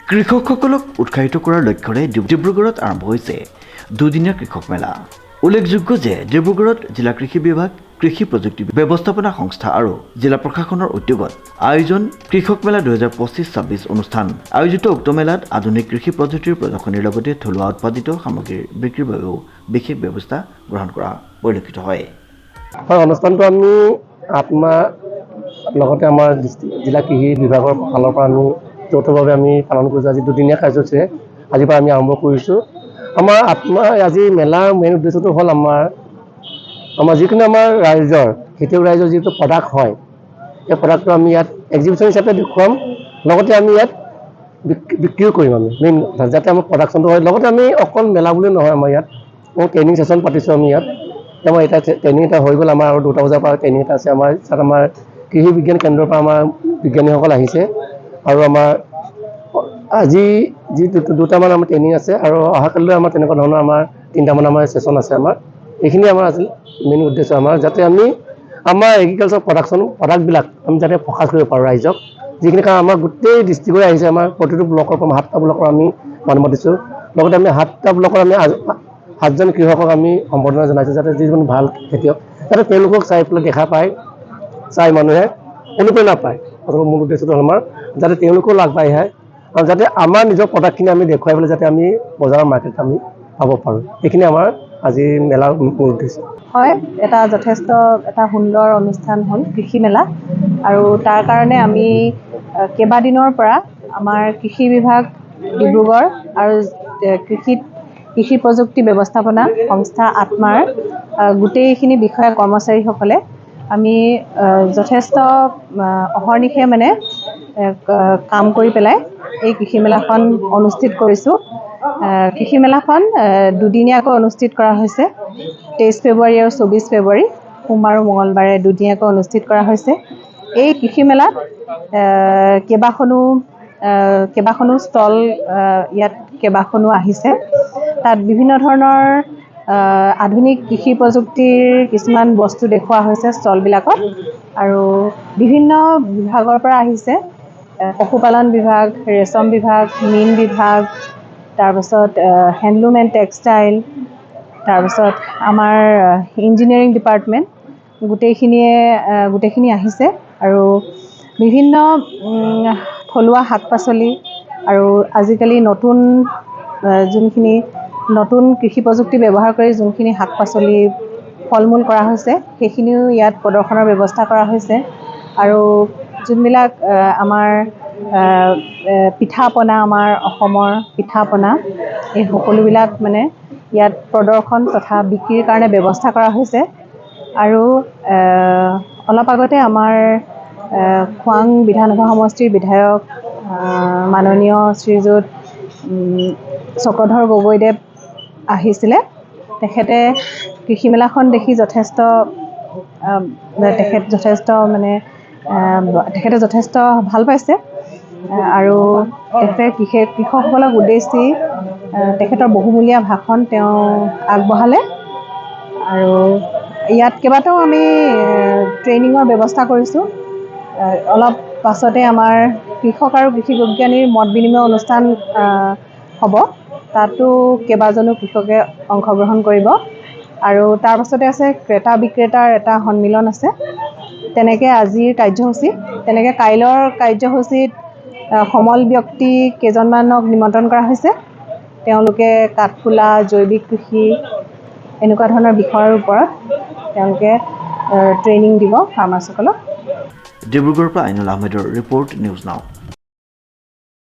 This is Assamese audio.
কৃষকসকলক উৎসাহিত কৰাৰ লক্ষ্যৰে ডিব্ৰুগড়ত আৰম্ভ হৈছে দুদিনীয়া কৃষক মেলা। উল্লেখযোগ্য যে ডিব্ৰুগড়ত জিলা কৃষি বিভাগ, কৃষি প্ৰযুক্তি ব্যৱস্থাপনা সংস্থা আৰু জিলা প্ৰশাসনৰ উদ্যোগত আয়োজন কৃষক মেলা 2025-26 অনুষ্ঠান আয়োজিত উক্ত মেলাত আধুনিক কৃষি পদ্ধতিৰ প্ৰদৰ্শনীৰ লগতে থলুৱা উৎপাদিত সামগ্ৰীৰ বিক্ৰীৰ বাবেও বিশেষ ব্যৱস্থা গ্ৰহণ কৰা পৰিলক্ষিত হয়। অনুষ্ঠানটো আমি আত্মা লগতে আমাৰ জিলা কৃষি বিভাগৰ ফালৰ পৰা আমি যৌথভাৱে আমি পালন কৰিছোঁ। আজি দুদিনীয়া কাৰ্যসূচীৰে আজিৰ পৰা আমি আৰম্ভ কৰিছোঁ। আমাৰ আত্মা আজি মেলাৰ মেইন উদ্দেশ্যটো হ'ল আমাৰ যিকোনো আমাৰ ৰাইজৰ খেতিয়ক ৰাইজৰ যিটো প্ৰডাক্ট হয়, সেই প্ৰডাক্টটো আমি ইয়াত এক্সিবিশ্যন হিচাপে দেখুৱাম, লগতে আমি ইয়াত বিক্ৰীও কৰিম। আমি মেইন যাতে আমাৰ প্ৰডাকশ্যনটো হয়। লগতে আমি অকল মেলা বুলি নহয়, আমাৰ ইয়াত ট্ৰেইনিং ছেশ্যন পাতিছোঁ। আমি ইয়াত আমাৰ এটা ট্ৰেইনিং এটা হৈ গ'ল। আমাৰ আৰু 2টা বজাৰ পৰা ট্ৰেইনিং এটা আছে। আমাৰ তাত আমাৰ কৃষি বিজ্ঞান কেন্দ্ৰৰ পৰা আমাৰ বিজ্ঞানীসকল আহিছে আৰু আমাৰ আজি যি 2টামান আমাৰ ট্ৰেইনিং আছে আৰু অহাকালিলৈ আমাৰ তেনেকুৱা ধৰণৰ আমাৰ 3টামান আমাৰ ছেশ্যন আছে। আমাৰ এইখিনি আমাৰ আজি মেইন উদ্দেশ্য আমাৰ যাতে আমি আমাৰ এগ্ৰিকালচাৰ প্ৰডাক্টবিলাক আমি যাতে ফ'কাছ কৰিব পাৰোঁ ৰাইজক। যিখিনি কাৰণ আমাৰ গোটেই ডিষ্ট্ৰিক্টৰে আহিছে। আমাৰ প্ৰতিটো ব্লকৰ পৰা 7টা ব্লকৰ আমি মানুহ মাতিছোঁ। লগতে আমি 7টা ব্লকৰ আমি 7জন কৃষকক আমি সম্বৰ্ধনা জনাইছোঁ, যাতে যিজন ভাল খেতিয়ক যাতে তেওঁলোকক চাই পেলাই দেখা পায়, চাই মানুহে অনুপ্ৰেৰণা পায়। মূল উদ্দেশ্যটো হ'ল আমাৰ যাতে তেওঁলোকেও আগবাঢ়ি আহে আৰু যাতে আমাৰ নিজৰ প্ৰডাক্টখিনি আমি দেখুৱাই পেলাই যাতে আমি বজাৰৰ মাৰ্কেট আমি পাব পাৰোঁ। এইখিনি আমাৰ আজি মেলাৰ মূল উদ্দেশ্য হয়। যথেষ্ট এটা সুন্দৰ অনুষ্ঠান হ'ল কৃষি মেলা, আৰু তাৰ কাৰণে আমি কেইবাদিনৰ পৰা আমাৰ কৃষি বিভাগ ডিব্ৰুগড় আৰু কৃষি প্ৰযুক্তি ব্যৱস্থাপনা সংস্থা আত্মাৰ গোটেইখিনি বিষয়া কৰ্মচাৰীসকলে আমি যথেষ্ট অহৰ্নিশে মানে কাম কৰি পেলাই এই কৃষি মেলাখন অনুষ্ঠিত কৰিছোঁ। কৃষি মেলাখন দুদিনীয়াকৈ অনুষ্ঠিত কৰা হৈছে। 23 ফেব্ৰুৱাৰী আৰু 24 ফেব্ৰুৱাৰী সোম আৰু মঙলবাৰে দুদিনীয়াকৈ অনুষ্ঠিত কৰা হৈছে। এই কৃষি মেলাত কেইবাখনো ষ্টল ইয়াত কেইবাখনো আহিছে। তাত বিভিন্ন ধৰণৰ আধুনিক কৃষি প্ৰযুক্তিৰ কিছুমান বস্তু দেখুওৱা হৈছে ষ্টলবিলাকত, আৰু বিভিন্ন বিভাগৰ পৰা আহিছে। পশুপালন বিভাগ, ৰেচম বিভাগ, মীন বিভাগ, তাৰপিছত হেণ্ডলুম এণ্ড টেক্সটাইল, তাৰপিছত আমাৰ ইঞ্জিনিয়াৰিং ডিপাৰ্টমেণ্ট গোটেইখিনি আহিছে। আৰু বিভিন্ন থলুৱা শাক পাচলি আৰু আজিকালি নতুন কৃষি প্ৰযুক্তি ব্যৱহাৰ কৰি যোনখিনি শাক পাচলি ফল মূল কৰা হৈছে, সেইখিনিও ইয়াত প্ৰদৰ্শনৰ ব্যৱস্থা কৰা হৈছে। আৰু যোনবিলাক আমাৰ পিঠা পনা, আমাৰ অসমৰ পিঠা পনা, এই সকলোবিলাক মানে ইয়াত প্ৰদৰ্শন তথা বিক্ৰীৰ কাৰণে ব্যৱস্থা কৰা হৈছে। আৰু অলপ আগতে আমাৰ খোৱাং বিধানসভা সমষ্টিৰ বিধায়ক মাননীয় শ্ৰীযুত চক্ৰধৰ গগৈদেৱ আহিছিলে। তেখেতে কৃষি মেলাখন দেখি যথেষ্ট ভাল পাইছে, আৰু তেখেতে কৃষকসকলক উদ্দেশ্যি তেখেতৰ বহুমূলীয়া ভাষণ তেওঁ আগবঢ়ালে। আৰু ইয়াত কেইবাটাও আমি ট্ৰেইনিঙৰ ব্যৱস্থা কৰিছোঁ। অলপ পাছতে আমাৰ কৃষক আৰু কৃষি বিজ্ঞানীৰ মত বিনিময় অনুষ্ঠান হ'ব। তাতো কেইবাজনো কৃষকে অংশগ্ৰহণ কৰিব। আৰু তাৰ পাছতে আছে ক্ৰেতা বিক্ৰেতাৰ এটা সন্মিলন আছে। তেনেকৈ আজিৰ কাৰ্যসূচী, তেনেকৈ কাইলৈৰ কাৰ্যসূচীত সমল ব্যক্তি কেইজনমানক নিমন্ত্ৰণ কৰা হৈছে। তেওঁলোকে কাঠফুলা, জৈৱিক কৃষি এনেকুৱা ধৰণৰ বিষয়ৰ ওপৰত তেওঁলোকে ট্ৰেইনিং দিব ফাৰ্মাৰসকলক। ডিব্ৰুগড়ৰ পৰা আইনুল আহমেদৰ ৰিপৰ্ট, নিউজ নাও।